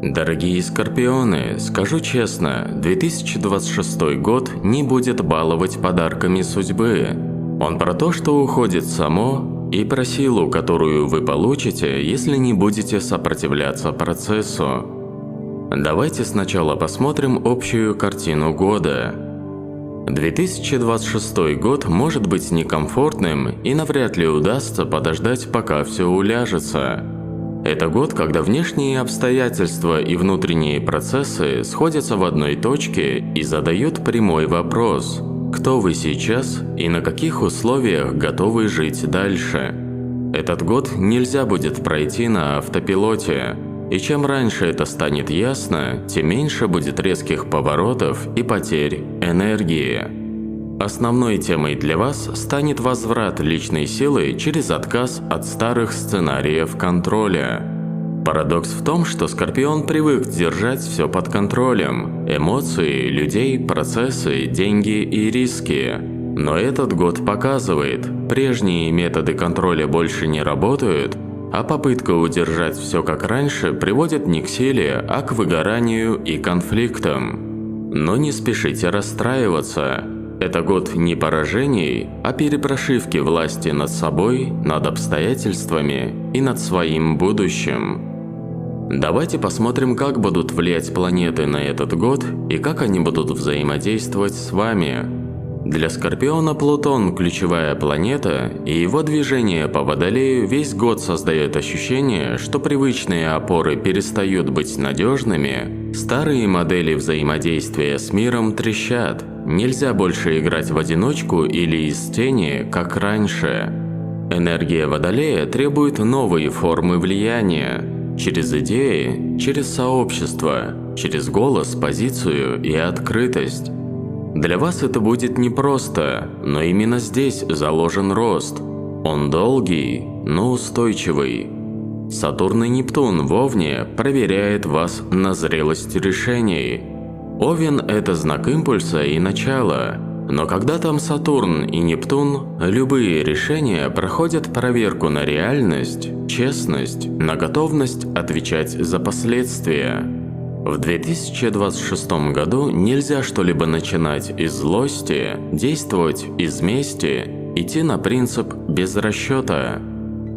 Дорогие скорпионы, скажу честно, 2026 год не будет баловать подарками судьбы. Он про то, что уходит само, и про силу, которую вы получите, если не будете сопротивляться процессу. Давайте сначала посмотрим общую картину года. 2026 год может быть некомфортным и навряд ли удастся подождать, пока все уляжется. Это год, когда внешние обстоятельства и внутренние процессы сходятся в одной точке и задают прямой вопрос: кто вы сейчас и на каких условиях готовы жить дальше? Этот год нельзя будет пройти на автопилоте, и чем раньше это станет ясно, тем меньше будет резких поворотов и потерь энергии. Основной темой для вас станет возврат личной силы через отказ от старых сценариев контроля. Парадокс в том, что Скорпион привык держать все под контролем – эмоции, людей, процессы, деньги и риски. Но этот год показывает, прежние методы контроля больше не работают, а попытка удержать все как раньше приводит не к силе, а к выгоранию и конфликтам. Но не спешите расстраиваться. Это год не поражений, а перепрошивки власти над собой, над обстоятельствами и над своим будущим. Давайте посмотрим, как будут влиять планеты на этот год и как они будут взаимодействовать с вами. Для Скорпиона Плутон – ключевая планета, и его движение по Водолею весь год создает ощущение, что привычные опоры перестают быть надежными, старые модели взаимодействия с миром трещат. Нельзя больше играть в одиночку или из тени, как раньше. Энергия Водолея требует новой формы влияния. Через идеи, через сообщество, через голос, позицию и открытость. Для вас это будет непросто, но именно здесь заложен рост. Он долгий, но устойчивый. Сатурн и Нептун в Овне проверяет вас на зрелость решений. Овен – это знак импульса и начала, но когда там Сатурн и Нептун, любые решения проходят проверку на реальность, честность, на готовность отвечать за последствия. В 2026 году нельзя что-либо начинать из злости, действовать из мести, идти на принцип без расчета.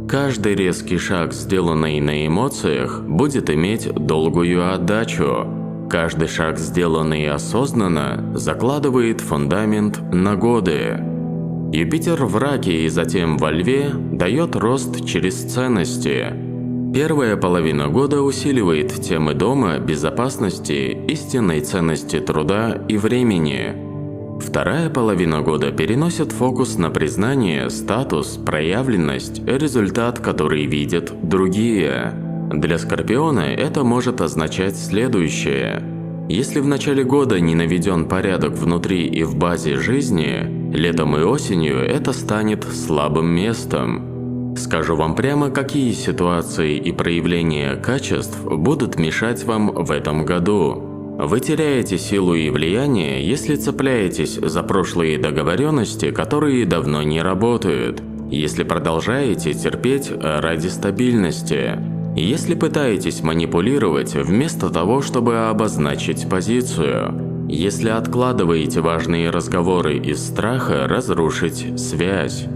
Каждый резкий шаг, сделанный на эмоциях, будет иметь долгую отдачу. Каждый шаг, сделанный осознанно, закладывает фундамент на годы. Юпитер в Раке и затем во Льве дает рост через ценности. Первая половина года усиливает темы дома, безопасности, истинной ценности труда и времени. Вторая половина года переносит фокус на признание, статус, проявленность, результат, который видят другие. Для Скорпиона это может означать следующее. Если в начале года не наведен порядок внутри и в базе жизни, летом и осенью это станет слабым местом. Скажу вам прямо, какие ситуации и проявления качеств будут мешать вам в этом году. Вы теряете силу и влияние, если цепляетесь за прошлые договоренности, которые давно не работают, если продолжаете терпеть ради стабильности, если пытаетесь манипулировать вместо того, чтобы обозначить позицию, если откладываете важные разговоры из страха разрушить связь.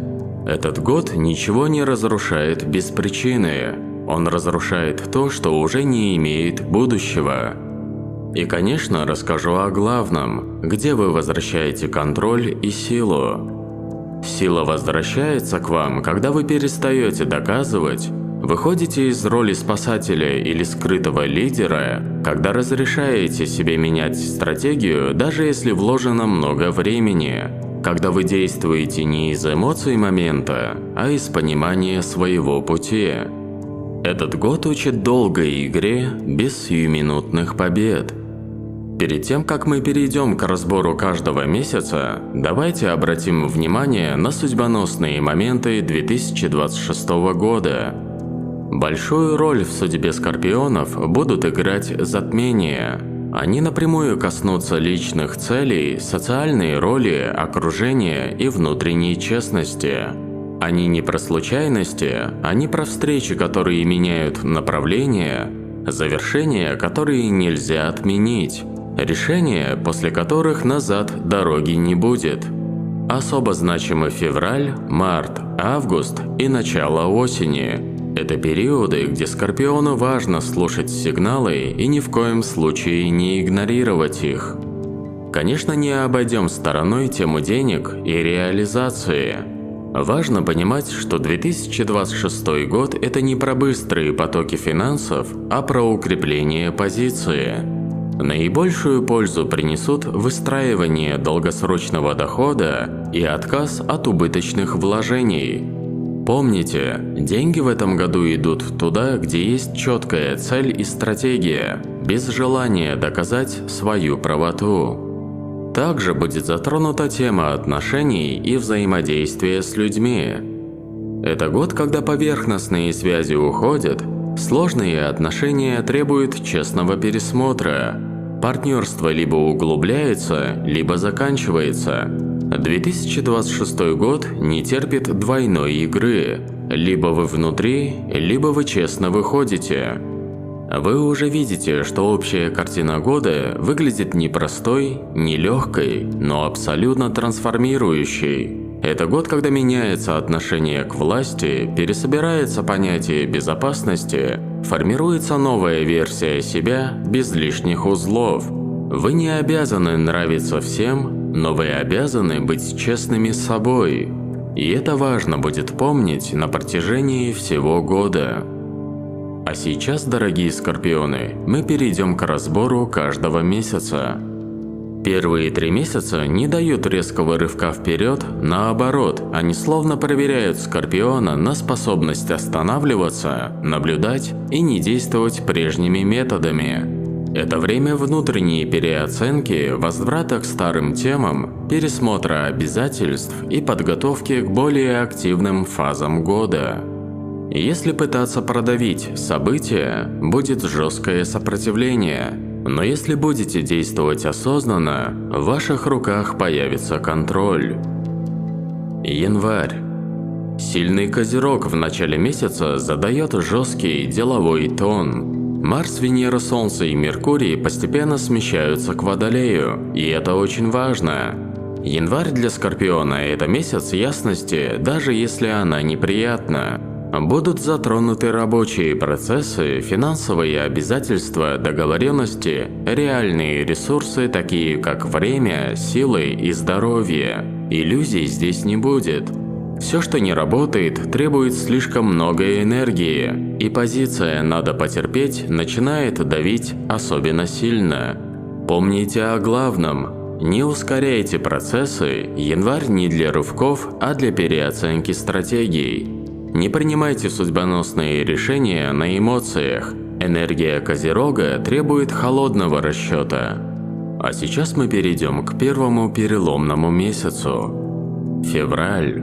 Этот год ничего не разрушает без причины. Он разрушает то, что уже не имеет будущего. И, конечно, расскажу о главном, где вы возвращаете контроль и силу. Сила возвращается к вам, когда вы перестаете доказывать, выходите из роли спасателя или скрытого лидера, когда разрешаете себе менять стратегию, даже если вложено много времени, когда вы действуете не из эмоций момента, а из понимания своего пути. Этот год учит долгой игре без сиюминутных побед. Перед тем, как мы перейдем к разбору каждого месяца, давайте обратим внимание на судьбоносные моменты 2026 года. Большую роль в судьбе скорпионов будут играть затмения. Они напрямую коснутся личных целей, социальной роли, окружения и внутренней честности. Они не про случайности, они про встречи, которые меняют направление, завершения, которые нельзя отменить, решения, после которых назад дороги не будет. Особо значимы февраль, март, август и начало осени. Это периоды, где Скорпиону важно слушать сигналы и ни в коем случае не игнорировать их. Конечно, не обойдем стороной тему денег и реализации. Важно понимать, что 2026 год – это не про быстрые потоки финансов, а про укрепление позиции. Наибольшую пользу принесут выстраивание долгосрочного дохода и отказ от убыточных вложений. Помните, деньги в этом году идут туда, где есть четкая цель и стратегия, без желания доказать свою правоту. Также будет затронута тема отношений и взаимодействия с людьми. Это год, когда поверхностные связи уходят, сложные отношения требуют честного пересмотра. Партнерство либо углубляется, либо заканчивается. 2026 год не терпит двойной игры. Либо вы внутри, либо вы честно выходите. Вы уже видите, что общая картина года выглядит не простой, не легкой, но абсолютно трансформирующей. Это год, когда меняется отношение к власти, пересобирается понятие безопасности, формируется новая версия себя без лишних узлов. Вы не обязаны нравиться всем, но вы обязаны быть честными с собой. И это важно будет помнить на протяжении всего года. А сейчас, дорогие скорпионы, мы перейдем к разбору каждого месяца. Первые 3 месяца не дают резкого рывка вперед, наоборот, они словно проверяют Скорпиона на способность останавливаться, наблюдать и не действовать прежними методами. Это время внутренней переоценки, возврата к старым темам, пересмотра обязательств и подготовки к более активным фазам года. Если пытаться продавить события, будет жесткое сопротивление. Но если будете действовать осознанно, в ваших руках появится контроль. Январь. Сильный козерог в начале месяца задает жесткий деловой тон. Марс, Венера, Солнце и Меркурий постепенно смещаются к Водолею, и это очень важно. Январь для Скорпиона – это месяц ясности, даже если она неприятна. Будут затронуты рабочие процессы, финансовые обязательства, договоренности, реальные ресурсы, такие как время, силы и здоровье. Иллюзий здесь не будет. Все, что не работает, требует слишком много энергии, и позиция «надо потерпеть» начинает давить особенно сильно. Помните о главном. Не ускоряйте процессы, январь не для рывков, а для переоценки стратегий. Не принимайте судьбоносные решения на эмоциях. Энергия Козерога требует холодного расчета. А сейчас мы перейдем к первому переломному месяцу. Февраль.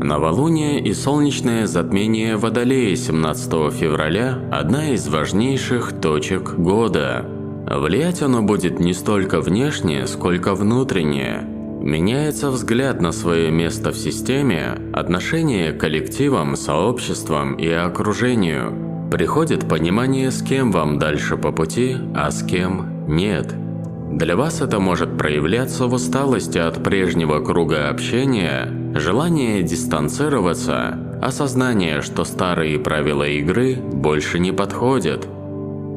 Новолуние и солнечное затмение Водолея 17 февраля – одна из важнейших точек года. Влиять оно будет не столько внешне, сколько внутренне. Меняется взгляд на свое место в системе, отношение к коллективам, сообществам и окружению. Приходит понимание, с кем вам дальше по пути, а с кем нет. Для вас это может проявляться в усталости от прежнего круга общения, желание дистанцироваться, осознание, что старые правила игры больше не подходят.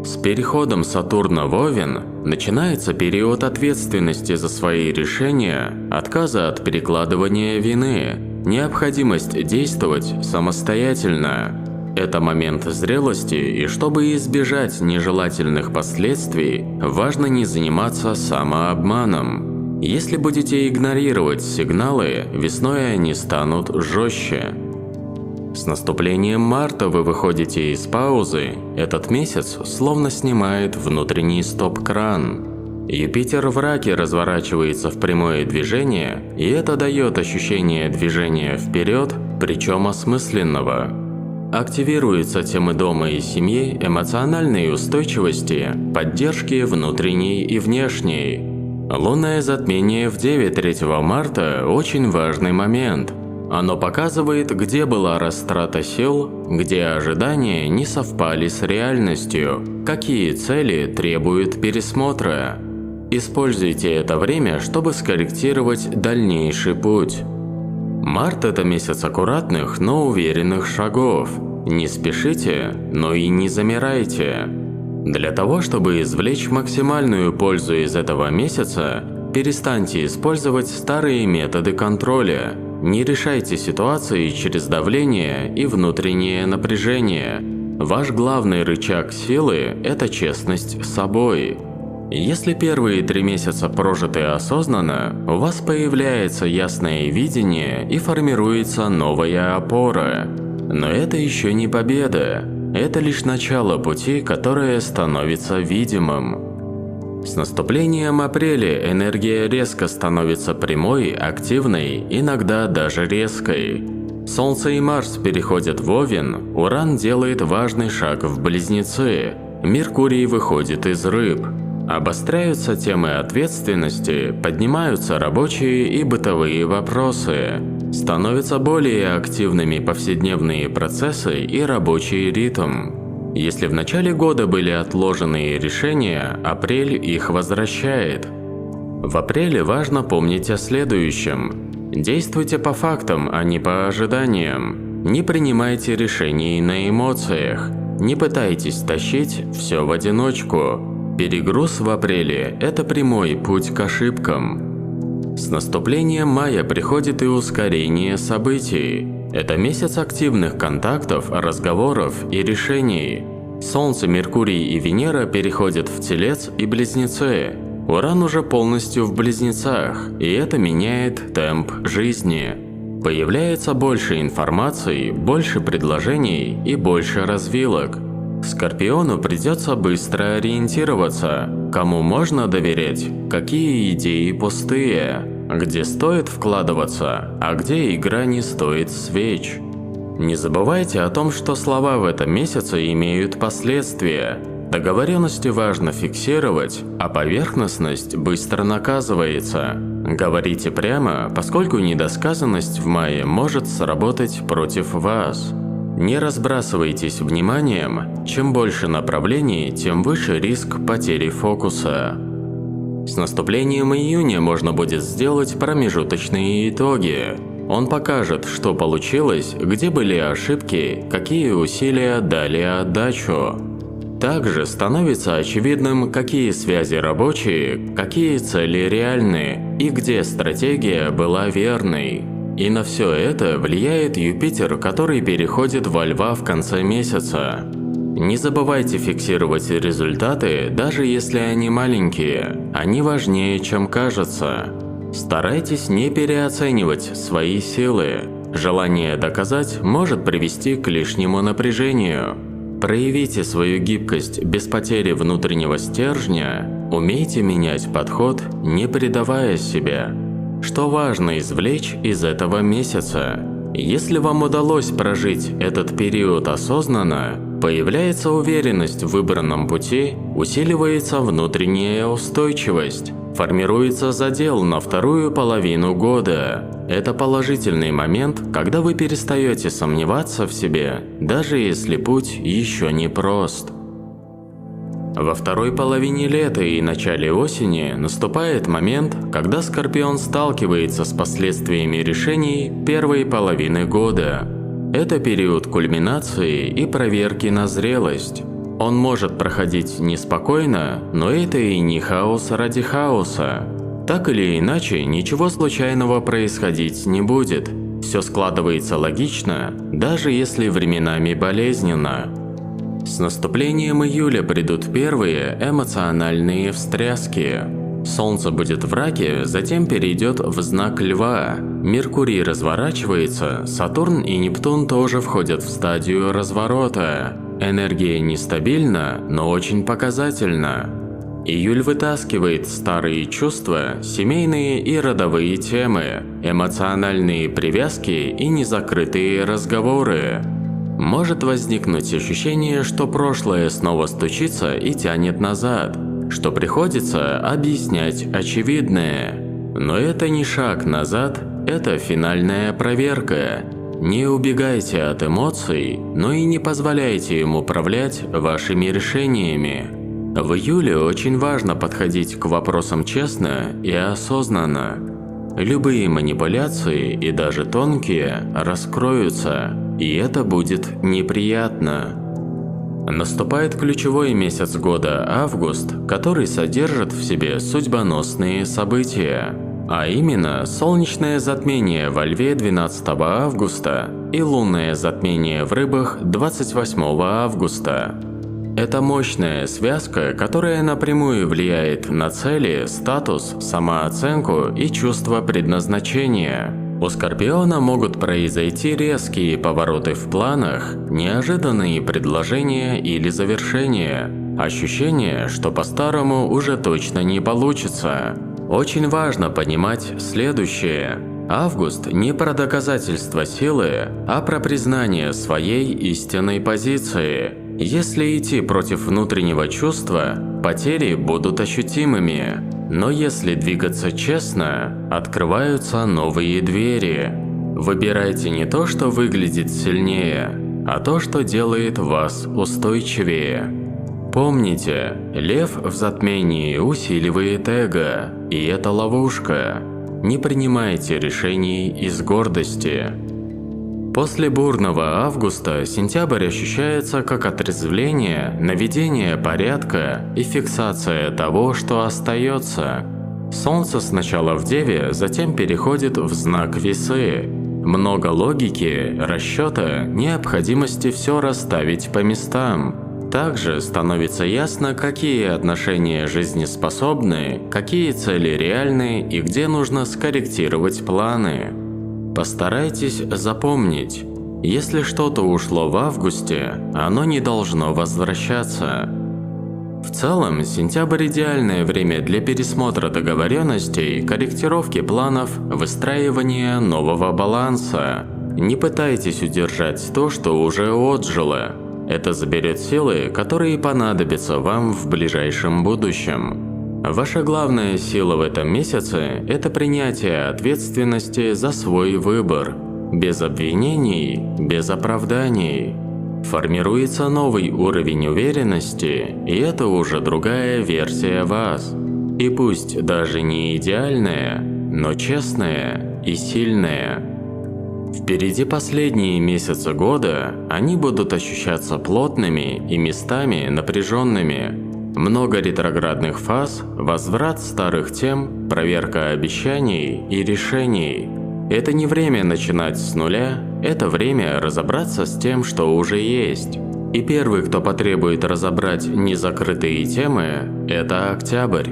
С переходом Сатурна в Овен начинается период ответственности за свои решения, отказа от перекладывания вины, необходимость действовать самостоятельно. Это момент зрелости, и чтобы избежать нежелательных последствий, важно не заниматься самообманом. Если будете игнорировать сигналы, весной они станут жестче. С наступлением марта вы выходите из паузы, этот месяц словно снимает внутренний стоп-кран. Юпитер в Раке разворачивается в прямое движение, и это дает ощущение движения вперед, причем осмысленного. Активируются темы дома и семьи, эмоциональной устойчивости, поддержки внутренней и внешней. Лунное затмение в Деве 3 марта – очень важный момент. Оно показывает, где была растрата сил, где ожидания не совпали с реальностью, какие цели требуют пересмотра. Используйте это время, чтобы скорректировать дальнейший путь. Март – это месяц аккуратных, но уверенных шагов. Не спешите, но и не замирайте. Для того, чтобы извлечь максимальную пользу из этого месяца, перестаньте использовать старые методы контроля. Не решайте ситуации через давление и внутреннее напряжение. Ваш главный рычаг силы – это честность с собой. Если первые 3 месяца прожиты осознанно, у вас появляется ясное видение и формируется новая опора. Но это еще не победа. Это лишь начало пути, которое становится видимым. С наступлением апреля энергия резко становится прямой, активной, иногда даже резкой. Солнце и Марс переходят в Овен, Уран делает важный шаг в Близнецы, Меркурий выходит из Рыб. Обостряются темы ответственности, поднимаются рабочие и бытовые вопросы. Становятся более активными повседневные процессы и рабочий ритм. Если в начале года были отложенные решения, апрель их возвращает. В апреле важно помнить о следующем. Действуйте по фактам, а не по ожиданиям. Не принимайте решений на эмоциях. Не пытайтесь тащить все в одиночку. Перегруз в апреле – это прямой путь к ошибкам. С наступлением мая приходит и ускорение событий. Это месяц активных контактов, разговоров и решений. Солнце, Меркурий и Венера переходят в Телец и Близнецы. Уран уже полностью в Близнецах, и это меняет темп жизни. Появляется больше информации, больше предложений и больше развилок. Скорпиону придется быстро ориентироваться, кому можно доверять, какие идеи пустые, где стоит вкладываться, а где игра не стоит свеч. Не забывайте о том, что слова в этом месяце имеют последствия. Договоренности важно фиксировать, а поверхностность быстро наказывается. Говорите прямо, поскольку недосказанность в мае может сработать против вас. Не разбрасывайтесь вниманием, чем больше направлений, тем выше риск потери фокуса. С наступлением июня можно будет сделать промежуточные итоги. Он покажет, что получилось, где были ошибки, какие усилия дали отдачу. Также становится очевидным, какие связи рабочие, какие цели реальны и где стратегия была верной. И на все это влияет Юпитер, который переходит во Льва в конце месяца. Не забывайте фиксировать результаты, даже если они маленькие, они важнее, чем кажется. Старайтесь не переоценивать свои силы. Желание доказать может привести к лишнему напряжению. Проявите свою гибкость без потери внутреннего стержня, умейте менять подход, не предавая себя. Что важно извлечь из этого месяца? Если вам удалось прожить этот период осознанно, появляется уверенность в выбранном пути, усиливается внутренняя устойчивость, формируется задел на вторую половину года. Это положительный момент, когда вы перестаете сомневаться в себе, даже если путь еще не прост. Во второй половине лета и начале осени наступает момент, когда Скорпион сталкивается с последствиями решений первой половины года. Это период кульминации и проверки на зрелость. Он может проходить неспокойно, но это и не хаос ради хаоса. Так или иначе, ничего случайного происходить не будет. Все складывается логично, даже если временами болезненно. С наступлением июля придут первые эмоциональные встряски. Солнце будет в Раке, затем перейдет в знак Льва. Меркурий разворачивается, Сатурн и Нептун тоже входят в стадию разворота. Энергия нестабильна, но очень показательна. Июль вытаскивает старые чувства, семейные и родовые темы, эмоциональные привязки и незакрытые разговоры. Может возникнуть ощущение, что прошлое снова стучится и тянет назад, что приходится объяснять очевидное. Но это не шаг назад, – это финальная проверка. Не убегайте от эмоций, но и не позволяйте им управлять вашими решениями. В июле очень важно подходить к вопросам честно и осознанно. Любые манипуляции, и даже тонкие, раскроются, и это будет неприятно. Наступает ключевой месяц года август, который содержит в себе судьбоносные события. А именно, солнечное затмение во Льве 12 августа и лунное затмение в Рыбах 28 августа. Это мощная связка, которая напрямую влияет на цели, статус, самооценку и чувство предназначения. У Скорпиона могут произойти резкие повороты в планах, неожиданные предложения или завершения, ощущение, что по-старому уже точно не получится. Очень важно понимать следующее. Август не про доказательство силы, а про признание своей истинной позиции. Если идти против внутреннего чувства, потери будут ощутимыми. Но если двигаться честно, открываются новые двери. Выбирайте не то, что выглядит сильнее, а то, что делает вас устойчивее. Помните, лев в затмении усиливает эго, и это ловушка. Не принимайте решений из гордости. После бурного августа сентябрь ощущается как отрезвление, наведение порядка и фиксация того, что остается. Солнце сначала в Деве, затем переходит в знак Весы. Много логики, расчета, необходимости все расставить по местам. Также становится ясно, какие отношения жизнеспособны, какие цели реальны и где нужно скорректировать планы. Постарайтесь запомнить, если что-то ушло в августе, оно не должно возвращаться. В целом, сентябрь – идеальное время для пересмотра договоренностей, корректировки планов, выстраивания нового баланса. Не пытайтесь удержать то, что уже отжило. Это заберет силы, которые понадобятся вам в ближайшем будущем. Ваша главная сила в этом месяце – это принятие ответственности за свой выбор. Без обвинений, без оправданий. Формируется новый уровень уверенности, и это уже другая версия вас. И пусть даже не идеальная, но честная и сильная. Впереди последние месяцы года, они будут ощущаться плотными и местами напряженными. Много ретроградных фаз, возврат старых тем, проверка обещаний и решений. Это не время начинать с нуля, это время разобраться с тем, что уже есть. И первый, кто потребует разобрать незакрытые темы, это октябрь.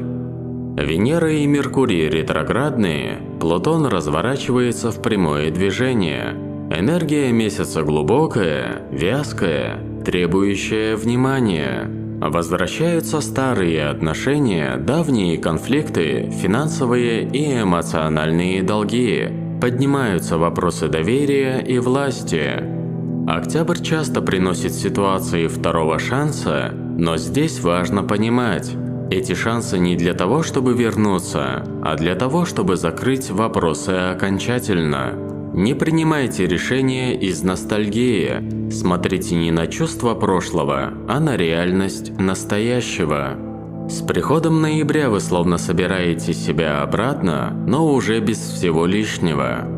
Венера и Меркурий ретроградные, Плутон разворачивается в прямое движение. Энергия месяца глубокая, вязкая, требующая внимания. Возвращаются старые отношения, давние конфликты, финансовые и эмоциональные долги. Поднимаются вопросы доверия и власти. Октябрь часто приносит ситуации второго шанса, но здесь важно понимать, эти шансы не для того, чтобы вернуться, а для того, чтобы закрыть вопросы окончательно. Не принимайте решения из ностальгии, смотрите не на чувства прошлого, а на реальность настоящего. С приходом ноября вы словно собираете себя обратно, но уже без всего лишнего.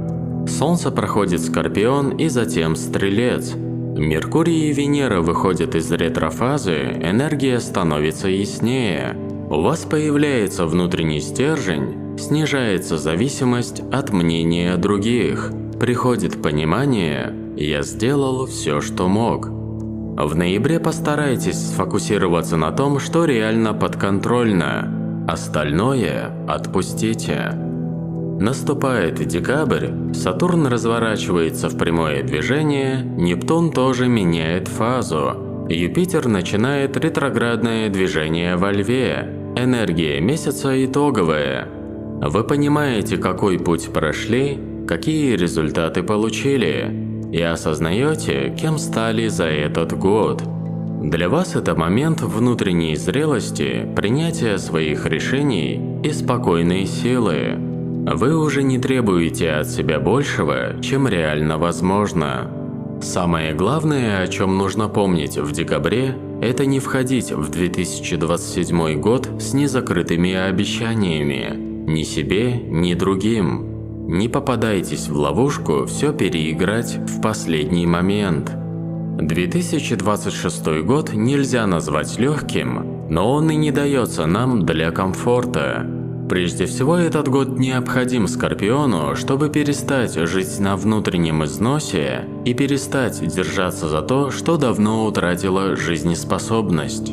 Солнце проходит Скорпион и затем Стрелец. Меркурий и Венера выходят из ретрофазы, энергия становится яснее. У вас появляется внутренний стержень, снижается зависимость от мнения других. Приходит понимание «я сделал все, что мог». В ноябре постарайтесь сфокусироваться на том, что реально подконтрольно. Остальное отпустите. Наступает декабрь, Сатурн разворачивается в прямое движение, Нептун тоже меняет фазу. Юпитер начинает ретроградное движение во Льве. Энергия месяца итоговая. Вы понимаете, какой путь прошли, какие результаты получили, и осознаете, кем стали за этот год. Для вас это момент внутренней зрелости, принятия своих решений и спокойной силы. Вы уже не требуете от себя большего, чем реально возможно. Самое главное, о чем нужно помнить в декабре, это не входить в 2027 год с незакрытыми обещаниями. Ни себе, ни другим. Не попадайтесь в ловушку все переиграть в последний момент. 2026 год нельзя назвать легким, но он и не дается нам для комфорта. Прежде всего, этот год необходим Скорпиону, чтобы перестать жить на внутреннем износе и перестать держаться за то, что давно утратило жизнеспособность.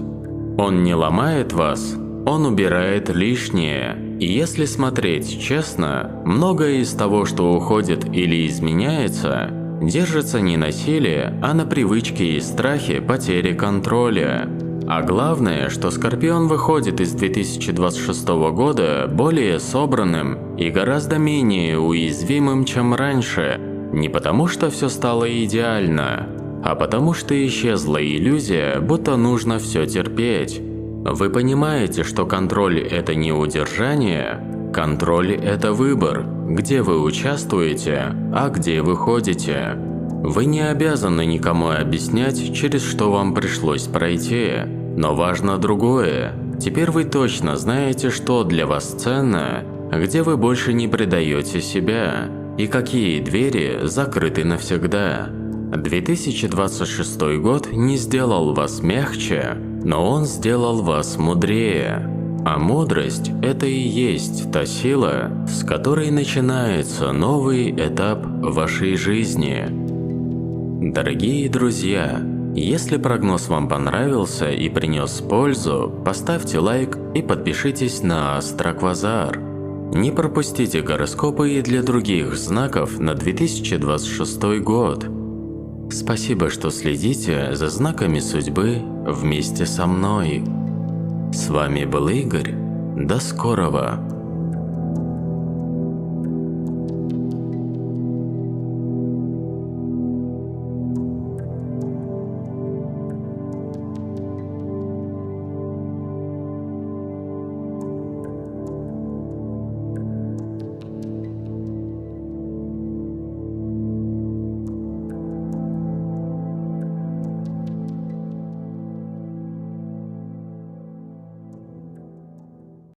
Он не ломает вас, он убирает лишнее. И если смотреть честно, многое из того, что уходит или изменяется, держится не на силе, а на привычке и страхе потери контроля. А главное, что Скорпион выходит из 2026 года более собранным и гораздо менее уязвимым, чем раньше. Не потому, что все стало идеально, а потому, что исчезла иллюзия, будто нужно все терпеть. Вы понимаете, что контроль – это не удержание, контроль – это выбор, где вы участвуете, а где выходите. Вы не обязаны никому объяснять, через что вам пришлось пройти. Но важно другое. Теперь вы точно знаете, что для вас ценно, где вы больше не предаете себя, и какие двери закрыты навсегда. 2026 год не сделал вас мягче, но он сделал вас мудрее. А мудрость – это и есть та сила, с которой начинается новый этап вашей жизни. Дорогие друзья, если прогноз вам понравился и принес пользу, поставьте лайк и подпишитесь на Астроквазар. Не пропустите гороскопы и для других знаков на 2026 год. Спасибо, что следите за знаками судьбы вместе со мной. С вами был Игорь. До скорого!